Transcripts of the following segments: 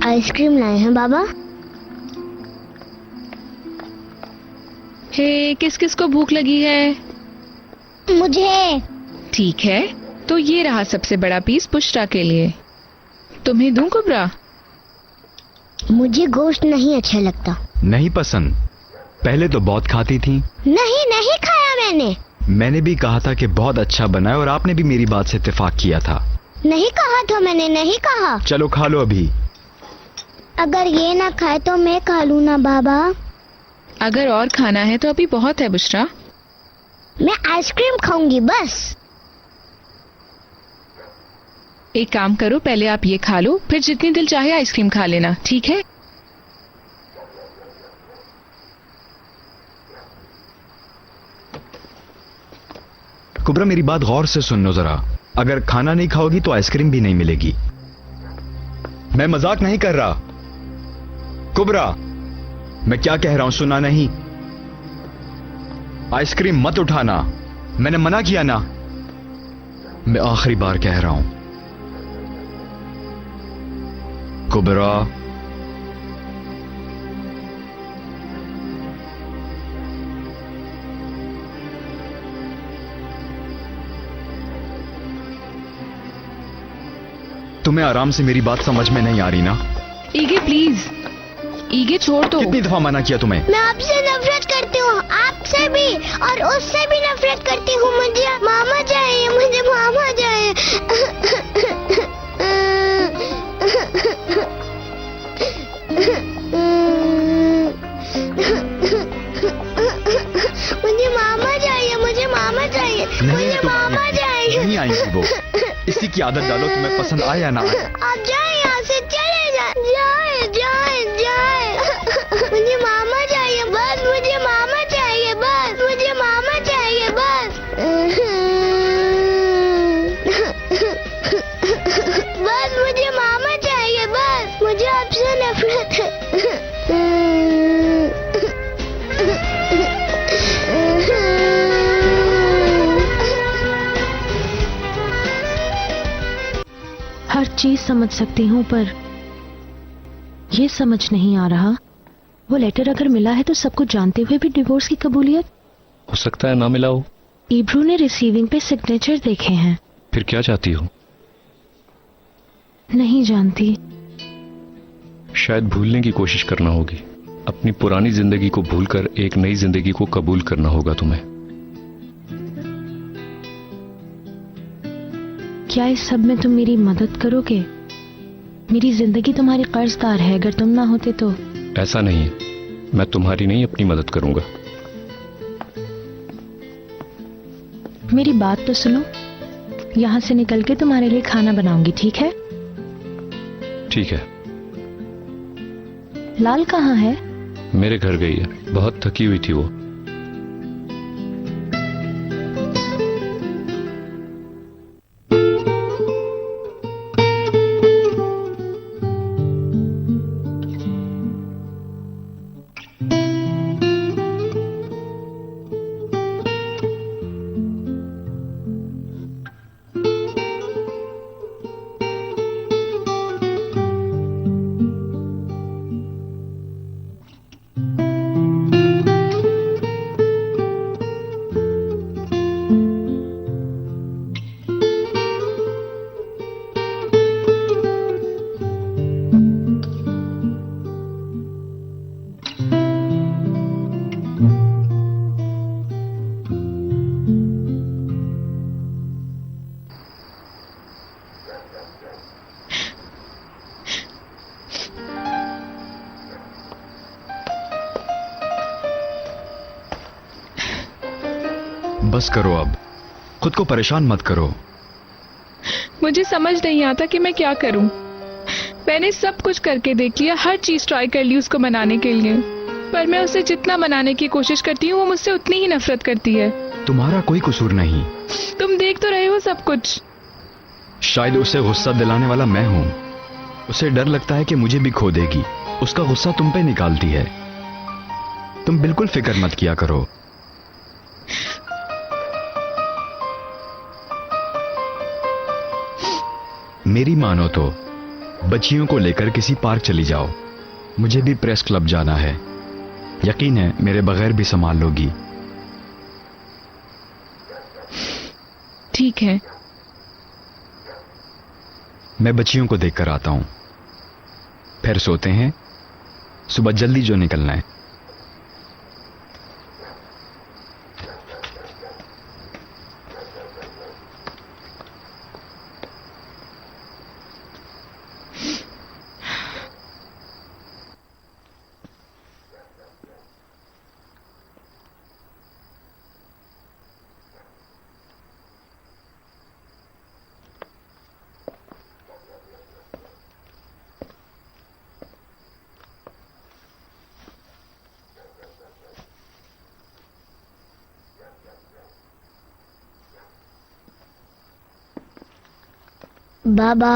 Ice cream लाए हैं बाबा। हे, किस किस को भूख लगी है? मुझे। ठीक है, तो ये रहा सबसे बड़ा पीस बुशरा के लिए। तुम्हें दूं कुबरा? मुझे गोश्त नहीं अच्छा लगता। नहीं पसंद? पहले तो बहुत खाती थी। नहीं, नहीं खाया मैंने। मैंने भी कहा था कि बहुत अच्छा बना है और आपने भी मेरी बात से इत्तेफाक किया था। नहीं कहा था मैंने, नहीं कहा। चलो खा लो अभी। अगर ये ना खाए तो मैं खा लूं ना बाबा? अगर और खाना है तो अभी बहुत है बुशरा। मैं आइसक्रीम खाऊंगी बस। एक काम करो, पहले आप ये खा लो, फिर जितनी दिल चाहे आइसक्रीम खा लेना, ठीक है? कुबरा मेरी बात गौर से सुन लो जरा। अगर खाना नहीं खाओगी तो आइसक्रीम भी नहीं मिलेगी। मैं मजाक नहीं कर रहा। कुबरा, मैं क्या कह रहा हूं सुना नहीं? आइसक्रीम मत उठाना, मैंने मना किया ना। मैं आखिरी बार कह रहा हूं कुबरा। तुम्हें आराम से मेरी बात समझ में नहीं आ रही ना? ईगे प्लीज, ईगे छोड़ दो। कितनी दफा मना किया तुम्हें? मैं आपसे नफरत करती हूँ, आपसे भी और उससे भी नफरत करती हूँ। मुझे मामा चाहिए, मुझे मामा चाहिए। मुझे मामा चाहिए, मुझे मामा चाहिए, मुझे मामा चाहिए। नहीं आएंगी वो। इसी की आदत डालो, तुम्हें पसंद आए या ना आए। आप जाए यहाँ से, चले जाए, जाए, जाए, जाए। मुझे मामा चाहिए बस, मुझे मामा चाहिए बस, मुझे मामा चाहिए बस। बस मुझे मामा चाहिए बस, मुझे आपसे नफरत है। हर चीज समझ सकती हूँ पर ये समझ नहीं आ रहा, वो लेटर अगर मिला है तो सब कुछ जानते हुए भी डिवोर्स की कबूलियत? हो सकता है ना मिला हो। इब्रू ने रिसीविंग पे सिग्नेचर देखे हैं। फिर क्या चाहती हो? नहीं जानती। शायद भूलने की कोशिश करना होगी। अपनी पुरानी जिंदगी को भूलकर एक नई जिंदगी को कबूल करना होगा तुम्हें। क्या इस सब में तुम मेरी मदद करोगे? मेरी जिंदगी तुम्हारी कर्जदार है, अगर तुम ना होते तो। ऐसा नहीं है, मैं तुम्हारी नहीं अपनी मदद करूंगा। मेरी बात तो सुनो, यहाँ से निकल के तुम्हारे लिए खाना बनाऊंगी, ठीक है? ठीक है। लाल कहाँ है? मेरे घर गई है, बहुत थकी हुई थी वो। बस करो अब, खुद को परेशान मत करो। मुझे समझ नहीं आता कि मैं क्या करूं। मैंने सब कुछ करके देख लिया, हर चीज ट्राई कर ली उसको मनाने के लिए, पर मैं उसे जितना मनाने की कोशिश करती हूँ वो मुझसे उतनी ही नफरत करती है। तुम्हारा कोई कसूर नहीं। तुम देख तो रहे हो सब कुछ। शायद उसे गुस्सा दिलाने वाला मैं हूं। उसे डर लगता है कि मुझे भी खो देगी। उसका गुस्सा तुम पे निकालती है। तुम बिल्कुल फिक्र मत किया करो। मेरी मानो तो बच्चियों को लेकर किसी पार्क चली जाओ। मुझे भी प्रेस क्लब जाना है। यकीन है मेरे बगैर भी संभाल लोगी। ठीक है। मैं बच्चियों को देखकर आता हूं, फिर सोते हैं। सुबह जल्दी जो निकलना है। बाबा,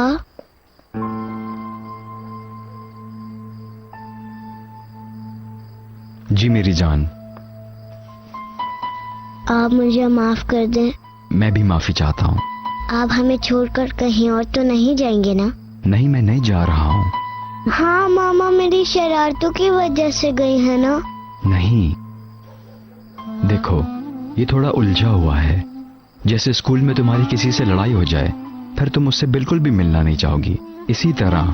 जी मेरी जान। आप मुझे माफ कर दें। मैं भी माफी चाहता हूँ। आप हमें छोड़कर कहीं और तो नहीं जाएंगे ना? नहीं, मैं नहीं जा रहा हूँ। हाँ मामा, मेरी शरारतों की वजह से गई है ना? नहीं, देखो ये थोड़ा उलझा हुआ है। जैसे स्कूल में तुम्हारी किसी से लड़ाई हो जाए, फिर तुम उससे बिल्कुल भी मिलना नहीं चाहोगी। इसी तरह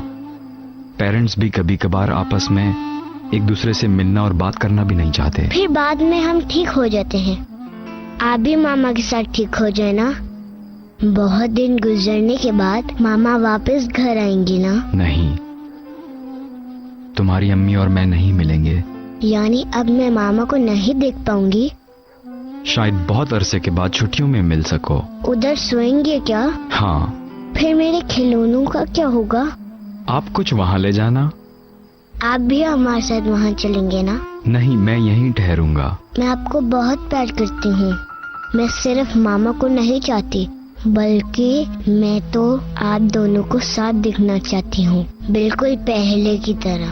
पेरेंट्स भी कभी कभार आपस में एक दूसरे से मिलना और बात करना भी नहीं चाहते। फिर बाद में हम ठीक हो जाते हैं। आप भी मामा के साथ ठीक हो जाए ना? बहुत दिन गुजरने के बाद मामा वापस घर आएंगी ना? नहीं, तुम्हारी अम्मी और मैं नहीं मिलेंगे। यानी अब मैं मामा को नहीं देख पाऊंगी? शायद बहुत अरसे के बाद छुट्टियों में मिल सको। उधर सोएंगे क्या? हाँ। फिर मेरे खिलौनों का क्या होगा? आप कुछ वहाँ ले जाना। आप भी हमारे साथ वहाँ चलेंगे ना? नहीं, मैं यहीं ठहरूंगा। मैं आपको बहुत प्यार करती हूँ। मैं सिर्फ मामा को नहीं चाहती, बल्कि मैं तो आप दोनों को साथ दिखना चाहती हूँ, बिल्कुल पहले की तरह।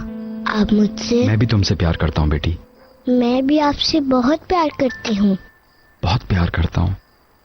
आप मुझसे। मैं भी तुमसे प्यार करता हूँ बेटी। मैं भी आपसे बहुत प्यार करती हूँ। बहुत प्यार करता हूँ।